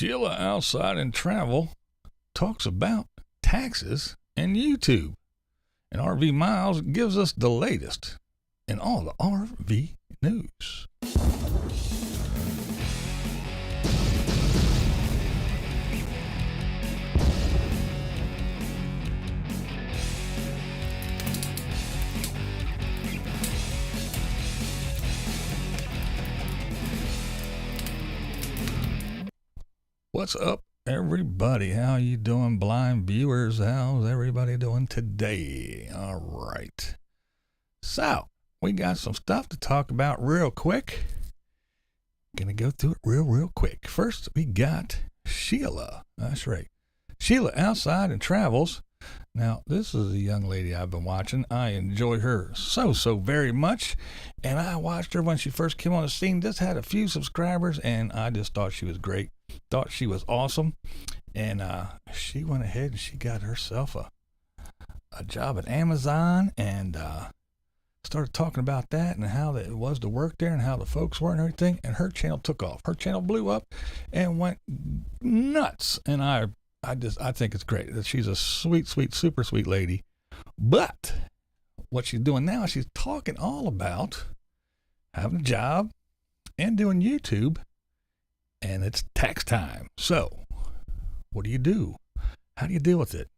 Sheila Outside and Travel talks about taxes and YouTube. And RV Miles gives us the latest in all the RV news. What's up, everybody? How you doing, blind viewers? How's everybody doing today? All right. So, we got some stuff to talk about real quick. Gonna go through it real quick. First, we got Sheila. That's right. Sheila Outside and Travels. Now, this is a young lady I've been watching. I enjoy her so very much. And I watched her when she first came on the scene. Just had a few subscribers, and I just thought she was great. Thought she was awesome. And she went ahead and she got herself a job at Amazon and started talking about that and how it was to work there and how the folks were and everything. And her channel took off. Her channel blew up and went nuts. And I think it's great. She's a sweet, super sweet lady. But what she's doing now, she's talking all about having a job and doing YouTube, and it's tax time. So, what do? How do you deal with it?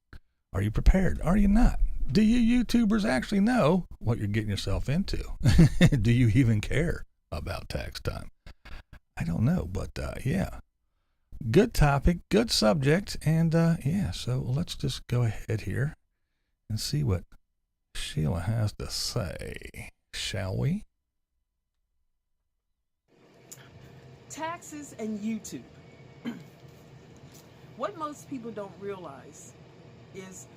Are you prepared? Are you not? Do you YouTubers actually know what you're getting yourself into? Do you even care about tax time? I don't know, but yeah. Good topic, good subject, and yeah, so let's just go ahead here and see what Sheila has to say, shall we? Taxes and YouTube. What most people don't realize is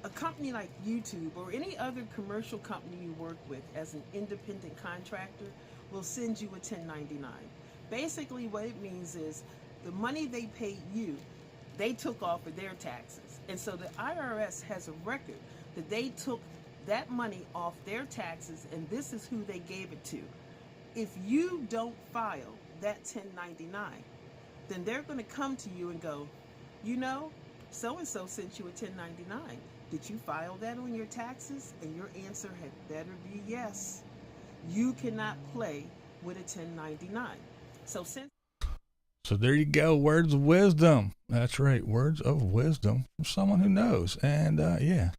a company like YouTube or any other commercial company you work with as an independent contractor will send you a 1099. Basically what it means is the money they paid you, they took off of their taxes. And so the IRS has a record that they took that money off their taxes, and this is who they gave it to. If you don't file that 1099, then they're going to come to you and go, you know, so-and-so sent you a 1099. Did you file that on your taxes? And your answer had better be yes. You cannot play with a 1099. So there you go, words of wisdom. That's right, words of wisdom from someone who knows. And yeah,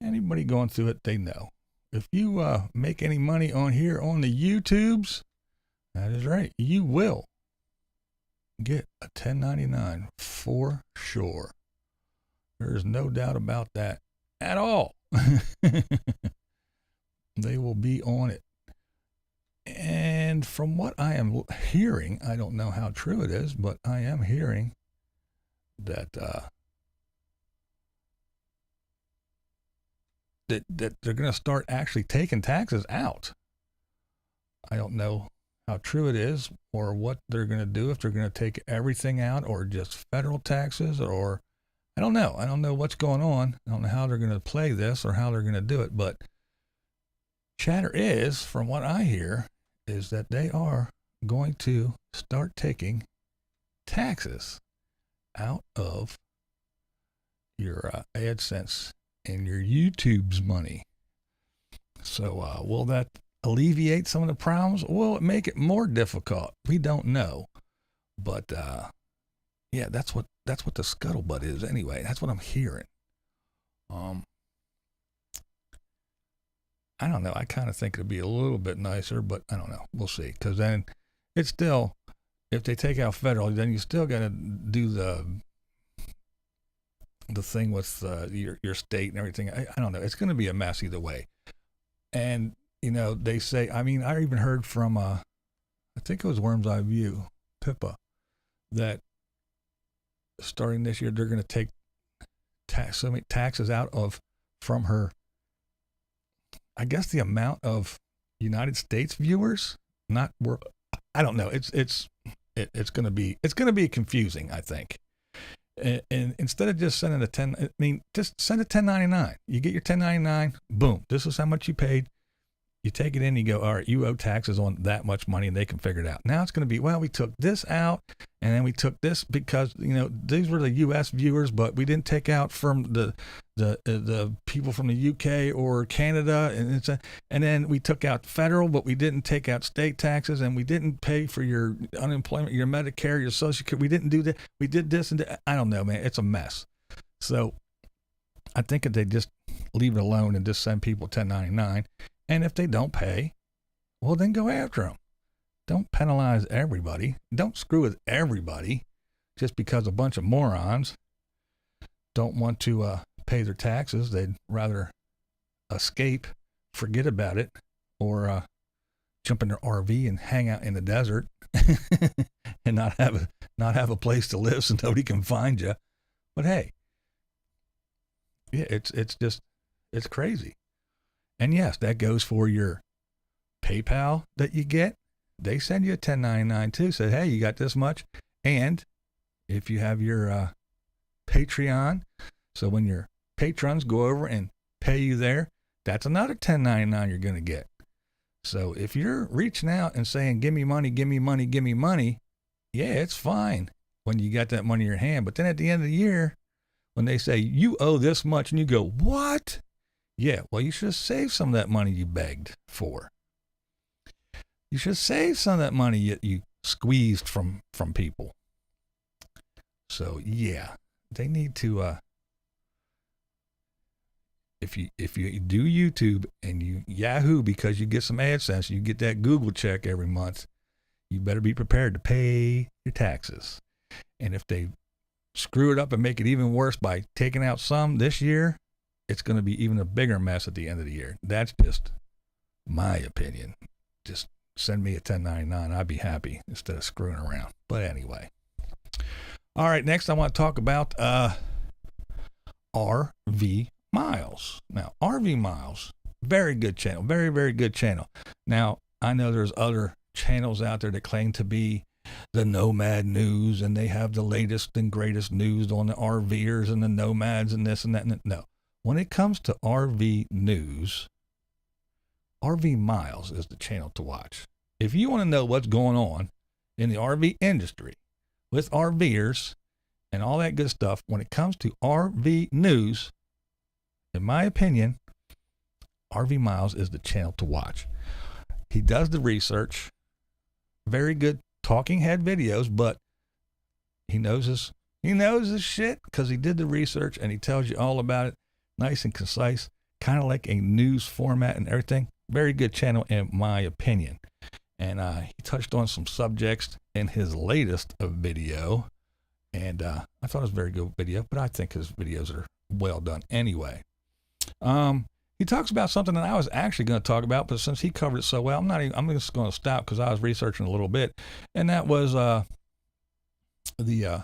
anybody going through it, they know. If you make any money on here on the YouTubes, that is right, you will get a 1099 for sure. There is no doubt about that at all. They will be on it. And from what I am hearing, I don't know how true it is, but I am hearing that that they're going to start actually taking taxes out. I don't know how true it is or what they're going to do, if they're going to take everything out or just federal taxes, or I don't know. I don't know what's going on. I don't know how they're going to play this or how they're going to do it, but chatter is, from what I hear, is that they are going to start taking taxes out of your AdSense and your YouTube's money. So will that alleviate some of the problems? Will it make it more difficult? We don't know. But yeah, that's what the scuttlebutt is anyway. That's what I'm hearing. I don't know. I kind of think it'd be a little bit nicer, but I don't know. We'll see. Because then it's still, if they take out federal, then you still got to do the thing with your state and everything. I don't know. It's going to be a mess either way. And, you know, they say, I mean, I even heard from, I think it was Worm's Eye View, Pippa, that starting this year, they're going to take so many taxes out from her, I guess, the amount of United States viewers, not work. I don't know. It's going to be confusing, I think. And instead of just sending just send a 1099. You get your 1099, boom. This is how much you paid. You take it in, you go, all right, you owe taxes on that much money, and they can figure it out. Now it's going to be, well, we took this out, and then we took this because, these were the U.S. viewers, but we didn't take out from the people from the U.K. or Canada, and then we took out federal, but we didn't take out state taxes, and we didn't pay for your unemployment, your Medicare, your Social Security. We didn't do that. We did this and that. I don't know, man. It's a mess. So I think if they just leave it alone and just send people 1099, and if they don't pay, well, then go after them. Don't penalize everybody. Don't screw with everybody just because a bunch of morons don't want to pay their taxes. They'd rather escape, forget about it, or jump in their RV and hang out in the desert and not have a place to live so nobody can find you. But hey, yeah, it's crazy. And yes, that goes for your PayPal that you get. They send you a 1099 too. Say, hey, you got this much. And if you have your Patreon, so when your patrons go over and pay you there, that's another 1099 you're going to get. So if you're reaching out and saying, give me money, give me money, give me money, yeah, it's fine when you got that money in your hand. But then at the end of the year, when they say you owe this much and you go, what? Yeah, well, you should save some of that money you begged for. You should save some of that money you squeezed from people. So yeah, they need to. If you do YouTube and you Yahoo because you get some AdSense, you get that Google check every month, you better be prepared to pay your taxes. And if they screw it up and make it even worse by taking out some this year, it's going to be even a bigger mess at the end of the year. That's just my opinion. Just send me a 1099. I'd be happy instead of screwing around. But anyway. All right, next I want to talk about RV Miles. Now, RV Miles, very good channel. Very, very good channel. Now, I know there's other channels out there that claim to be the Nomad News, and they have the latest and greatest news on the RVers and the nomads and this and that. No. When it comes to RV news, RV Miles is the channel to watch. If you want to know what's going on in the RV industry with RVers and all that good stuff, when it comes to RV news, in my opinion, RV Miles is the channel to watch. He does the research, very good talking head videos, but he knows his shit because he did the research and he tells you all about it. Nice and concise, kind of like a news format and everything. Very good channel in my opinion. And he touched on some subjects in his latest video. And I thought it was a very good video, but I think his videos are well done anyway. He talks about something that I was actually going to talk about, but since he covered it so well, I'm just going to stop because I was researching a little bit. And that was the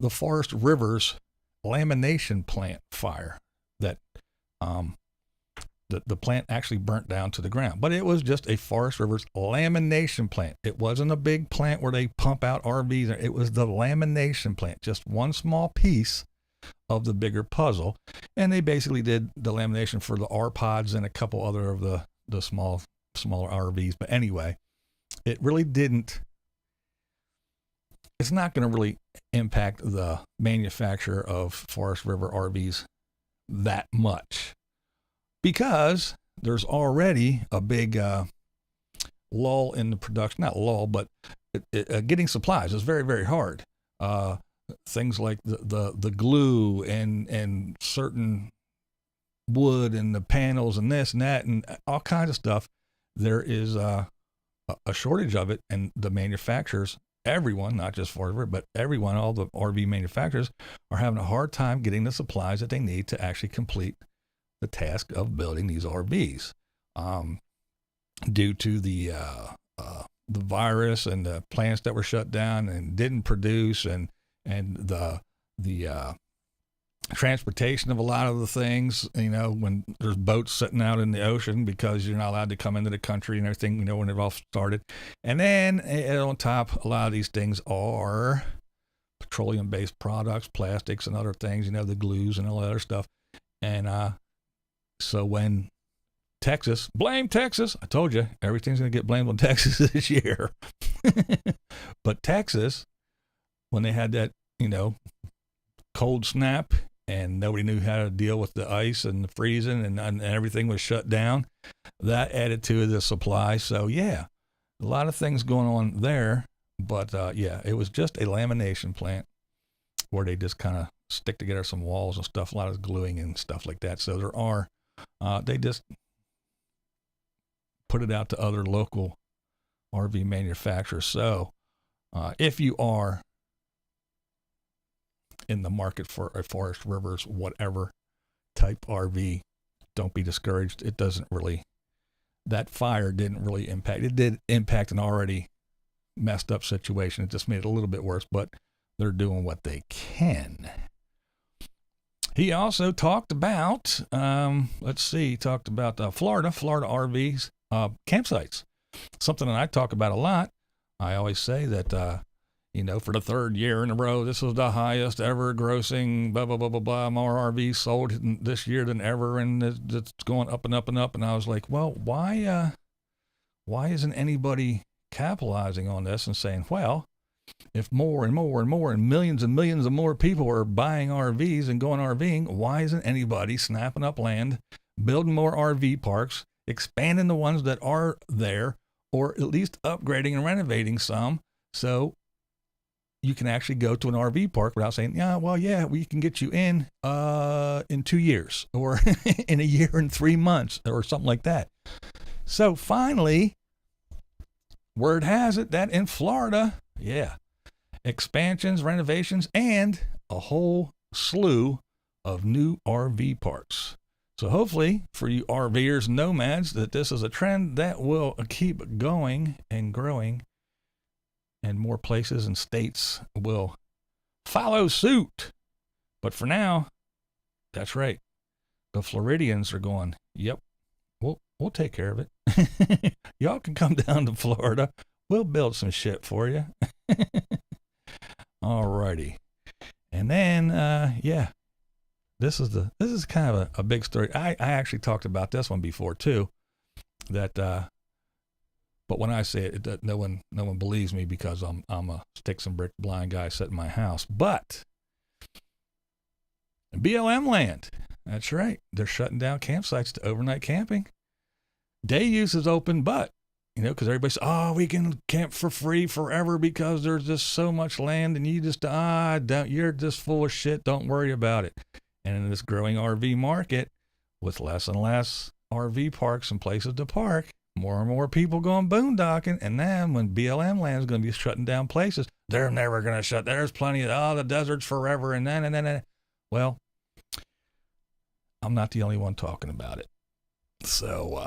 Forrest Rivers lamination plant fire that the plant actually burnt down to the ground. But it was just a Forrest Rivers lamination plant. It wasn't a big plant where they pump out RVs. It was the lamination plant, just one small piece of the bigger puzzle. And they basically did the lamination for the R pods and a couple other of the smaller RVs. But anyway, it really didn't. It's not going to really impact the manufacturer of Forrest River RVs that much because there's already a big lull in the production. Not lull, but getting supplies is very, very hard. Things like the glue and certain wood and the panels and this and that and all kinds of stuff. There is a shortage of it, and the manufacturers, everyone, not just Forrest River, but everyone, all the RV manufacturers are having a hard time getting the supplies that they need to actually complete the task of building these RVs, due to the virus and the plants that were shut down and didn't produce, and the transportation of a lot of the things, when there's boats sitting out in the ocean because you're not allowed to come into the country and everything, when it all started. And then on top, a lot of these things are petroleum-based products, plastics and other things, the glues and all that other stuff. And so when Texas. Blame Texas. I told you, everything's going to get blamed on Texas this year. But Texas, when they had that, cold snap and nobody knew how to deal with the ice and the freezing and everything was shut down, that added to the supply. So, yeah, a lot of things going on there. But, it was just a lamination plant where they just kind of stick together some walls and stuff, a lot of gluing and stuff like that. So there are, they just put it out to other local RV manufacturers. So if you are in the market for a Forrest Rivers, whatever type RV, don't be discouraged. It doesn't really, that fire didn't really impact. It did impact an already messed up situation. It just made it a little bit worse, but they're doing what they can. He also talked about, Florida RVs, campsites. Something that I talk about a lot. I always say that, for the third year in a row, this was the highest ever grossing, blah, blah, blah, blah, blah, more RVs sold this year than ever, and it's going up and up and up. And I was like, well, why isn't anybody capitalizing on this and saying, well, if more and more and more and millions of more people are buying RVs and going RVing, why isn't anybody snapping up land, building more RV parks, expanding the ones that are there, or at least upgrading and renovating some so you can actually go to an RV park without saying, we can get you in 2 years or in a year and 3 months or something like that. So finally, word has it that in Florida, expansions, renovations, and a whole slew of new RV parks. So hopefully for you RVers, nomads, that this is a trend that will keep going and growing, and more places and states will follow suit. But for now, that's right. The Floridians are going, yep, we'll take care of it. Y'all can come down to Florida. We'll build some shit for you. Alrighty. And then, this is kind of a big story. I actually talked about this one before too, that, but when I say it, no one believes me because I'm a sticks and brick blind guy sitting in my house. But BLM land, that's right. They're shutting down campsites to overnight camping. Day use is open, but because everybody says, we can camp for free forever because there's just so much land, and you just you're just full of shit. Don't worry about it. And in this growing RV market, with less and less RV parks and places to park, more and more people going boondocking. And then when BLM land is going to be shutting down places, they're never going to shut. There's plenty of, the desert's forever. And then. Well, I'm not the only one talking about it. So,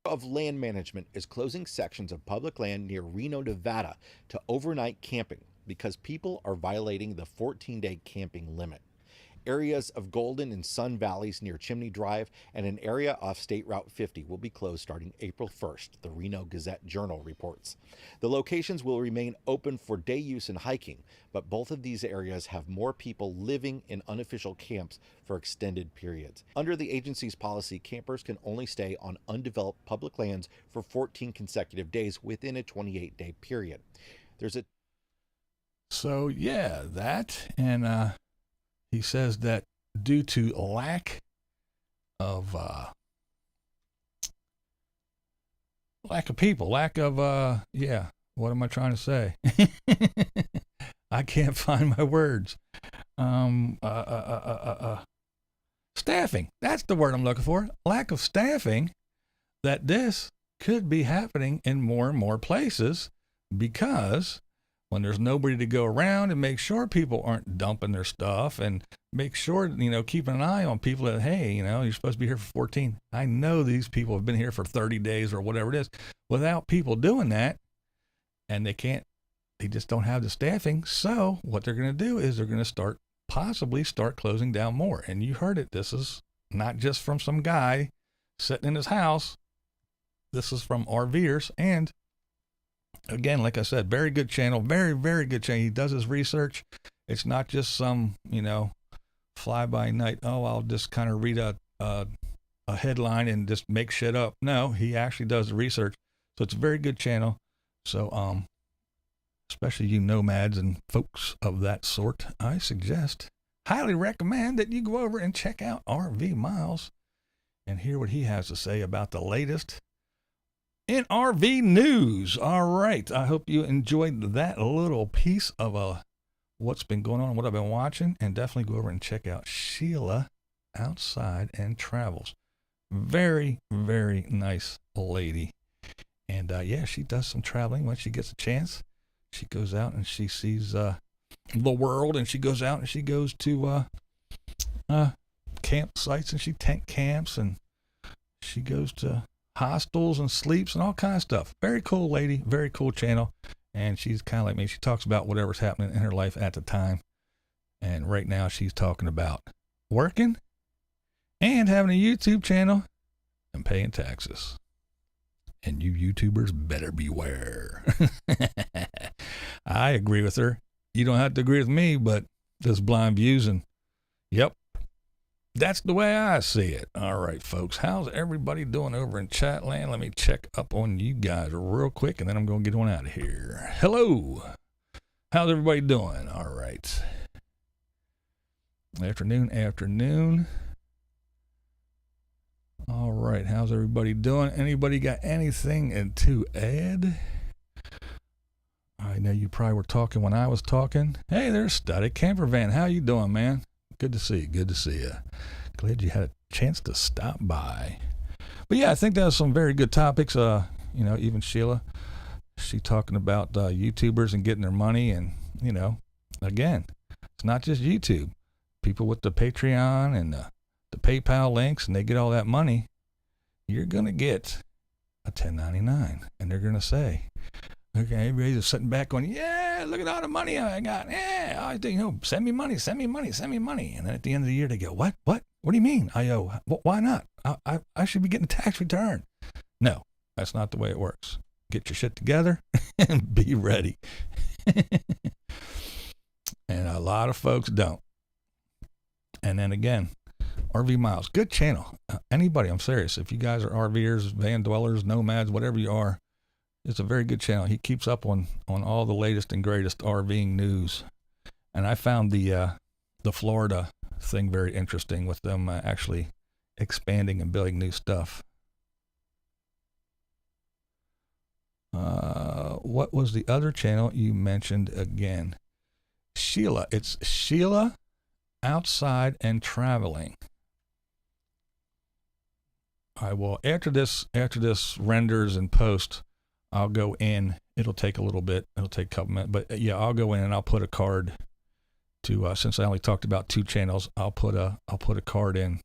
of Land Management is closing sections of public land near Reno, Nevada to overnight camping because people are violating the 14-day camping limit. Areas of Golden and Sun Valleys near Chimney Drive and an area off State Route 50 will be closed starting April 1st, the Reno Gazette-Journal reports. The locations will remain open for day use and hiking, but both of these areas have more people living in unofficial camps for extended periods. Under the agency's policy, campers can only stay on undeveloped public lands for 14 consecutive days within a 28-day period. So, that, and he says that due to lack of people, what am I trying to say? I can't find my words. Staffing. That's the word I'm looking for. Lack of staffing, that this could be happening in more and more places because when there's nobody to go around and make sure people aren't dumping their stuff and make sure, keeping an eye on people that, hey, you're supposed to be here for 14. I know these people have been here for 30 days or whatever it is. Without people doing that, and they just don't have the staffing. So what they're going to do is they're going to possibly start closing down more. And you heard it. This is not just from some guy sitting in his house. This is from RVers. And again, like I said, very good channel, very, very good channel. He does his research. It's not just some, fly by night. I'll just kind of read a a headline and just make shit up. No, he actually does the research. So it's a very good channel. So, especially you nomads and folks of that sort, I highly recommend that you go over and check out RV Miles and hear what he has to say about the latest in RV news. All right. I hope you enjoyed that little piece of what's been going on, what I've been watching, and definitely go over and check out Sheila Outside and Travels. Very, very nice lady. And yeah, she does some traveling when she gets a chance. She goes out and she sees the world, and she goes out and she goes to campsites, and she tent camps, and she goes to hostels and sleeps and all kinds of stuff. Very cool lady, very cool channel. And she's kind of like me. She talks about whatever's happening in her life at the time. And right now she's talking about working and having a YouTube channel and paying taxes. And you YouTubers better beware. I agree with her. You don't have to agree with me, but this BlindViews, and yep, that's the way I see it. All right, folks. How's everybody doing over in chat land? Let me check up on you guys real quick, and then I'm going to get on out of here. Hello. How's everybody doing? All right. Afternoon. All right. How's everybody doing? Anybody got anything to add? I know you probably were talking when I was talking. Hey, there's Static Camper Van. How you doing, man? Good to see you. Good to see you. Glad you had a chance to stop by. But yeah, I think that was some very good topics. Even Sheila, she talking about YouTubers and getting their money. And, again, it's not just YouTube. People with the Patreon and the PayPal links, and they get all that money. You're going to get a 1099. And they're going to say, okay, everybody's just sitting back going, yeah, look at all the money I got. Yeah, send me money. And then at the end of the year, they go, what? What do you mean? I go, why not? I should be getting a tax return. No, that's not the way it works. Get your shit together and be ready. And a lot of folks don't. And then again, RV Miles, good channel. Anybody, I'm serious. If you guys are RVers, van dwellers, nomads, whatever you are, it's a very good channel. He keeps up on all the latest and greatest RVing news. And I found the Florida thing very interesting, with them actually expanding and building new stuff. What was the other channel you mentioned again? Sheila. It's Sheila Outside and Traveling. I will, after this renders and post, I'll go in. It'll take a little bit. It'll take a couple minutes. But yeah, I'll go in and I'll put a card to, since I only talked about 2 channels, I'll put a card in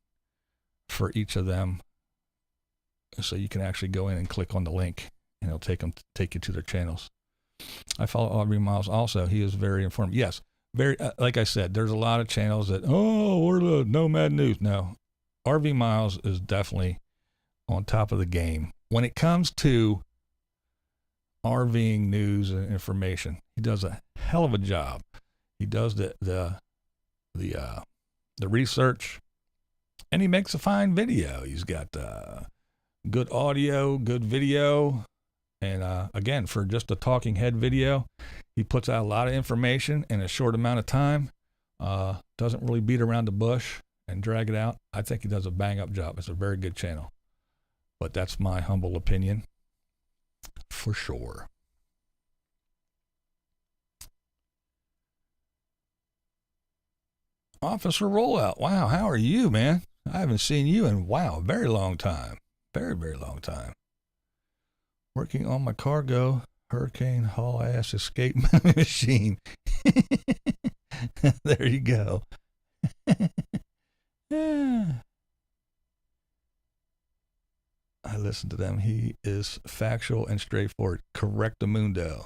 for each of them. So you can actually go in and click on the link, and it'll take you to their channels. I follow RV Miles also. He is very informed. Yes, very, like I said, there's a lot of channels that, we're the Nomad News. No, RV Miles is definitely on top of the game when it comes to RVing news and information. He does a hell of a job. He does the research, and he makes a fine video. He's got good audio, good video, and again, for just a talking head video, he puts out a lot of information in a short amount of time. Doesn't really beat around the bush and drag it out. I think he does a bang up job. It's a very good channel, but that's my humble opinion for sure. Officer Rollout. Wow, how are you, man? I haven't seen you in, a very long time. Very, very long time. Working on my cargo hurricane haul ass escape machine. There you go. Yeah. I listen to them. He is factual and straightforward. Correctamundo.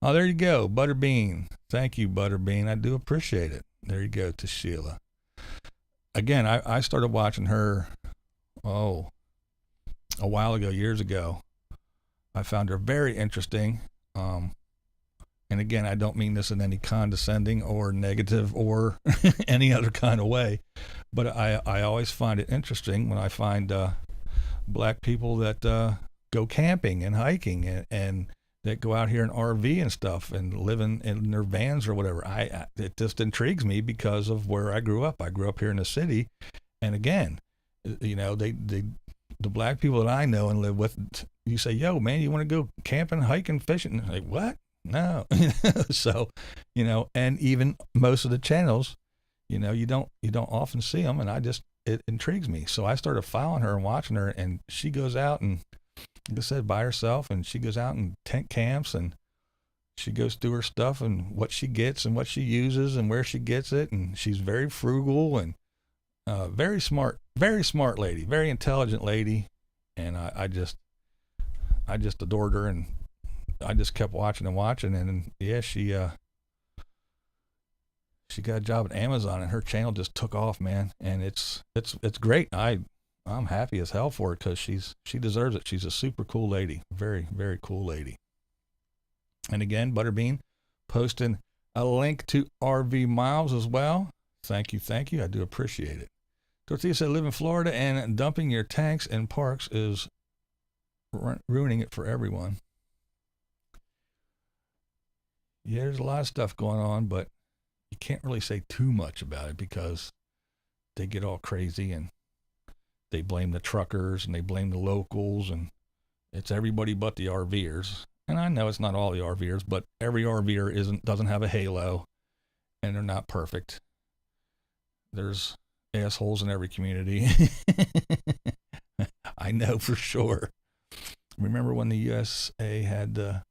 Oh, there you go. Butterbean. Thank you, Butterbean. I do appreciate it. There you go, to Sheila. Again, I started watching her, a while ago, years ago. I found her very interesting. And again, I don't mean this in any condescending or negative or any other kind of way, but I always find it interesting when I find black people that go camping and hiking and that go out here in RV and stuff and live in their vans or whatever. It just intrigues me because of where I grew up. I grew up here in the city, and again, you know, the black people that I know and live with, you say, "Yo, man, you want to go camping, hiking, fishing?" Like, what? No. So, you know, and even most of the channels, you know, you don't often see them, and it intrigues me. So I started following her and watching her, and she goes out and, like I said, by herself, and she goes out and tent camps, and she goes through her stuff and what she gets and what she uses and where she gets it, and she's very frugal and very smart lady, very intelligent lady, and I just adored her, and I just kept watching, and yeah, she got a job at Amazon, and her channel just took off, man, and it's great. I'm happy as hell for her because she deserves it. She's a super cool lady, very, very cool lady. And again, Butterbean posting a link to RV Miles as well. Thank you. I do appreciate it. Dorothea said, live in Florida and dumping your tanks in parks is ruining it for everyone. Yeah, there's a lot of stuff going on, but you can't really say too much about it because they get all crazy and they blame the truckers and they blame the locals, and it's everybody but the RVers. And I know it's not all the RVers, but every RVer doesn't have a halo, and they're not perfect. There's assholes in every community. I know for sure. Remember when the USA had the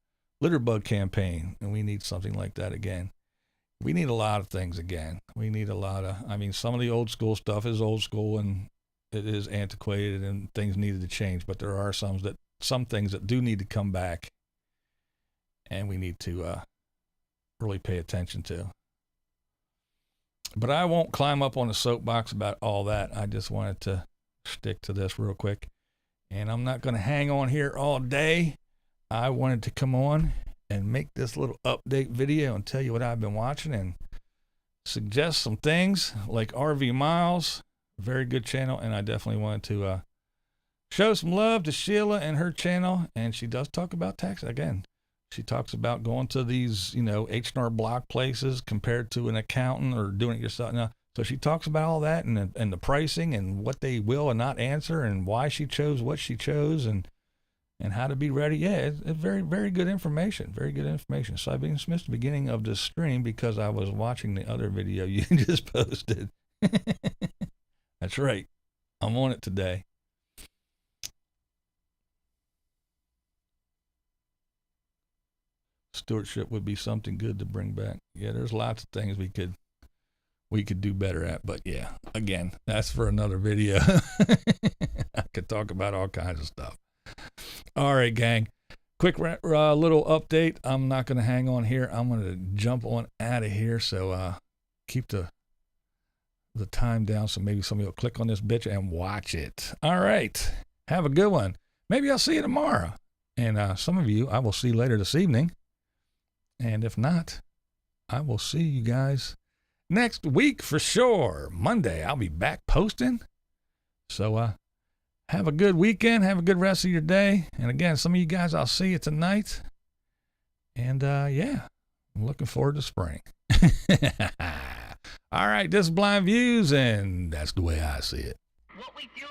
litter bug campaign, and we need something like that again. We need a lot of things again. We need a lot of, I mean, some of the old school stuff is old school and it is antiquated and things needed to change, but there are some things that do need to come back, and we need to really pay attention to. But I won't climb up on a soapbox about all that. I just wanted to stick to this real quick, and I'm not going to hang on here all day. I wanted to come on and make this little update video and tell you what I've been watching and suggest some things like RV Miles. Very good channel, and I definitely wanted to show some love to Sheila and her channel, and she does talk about tax again. She talks about going to these, you know, H&R Block places compared to an accountant or doing it yourself. Now, so she talks about all that and the pricing and what they will and not answer and why she chose what she chose and how to be ready. Yeah, it's very, very good information. Very good information. So I've been dismissed at the beginning of this stream because I was watching the other video you just posted. That's right. I'm on it today. Stewardship would be something good to bring back. Yeah, there's lots of things we could do better at, but yeah, again, that's for another video. I could talk about all kinds of stuff. All right, gang. Quick little update. I'm not going to hang on here. I'm going to jump on out of here. So keep the time down so maybe somebody will click on this bitch and watch it. All right. Have a good one. Maybe I'll see you tomorrow. And some of you I will see later this evening. And if not, I will see you guys next week for sure. Monday, I'll be back posting. So have a good weekend. Have a good rest of your day. And again, some of you guys, I'll see you tonight. And yeah, I'm looking forward to spring. All right, this is BlindViews, and that's the way I see it. What we do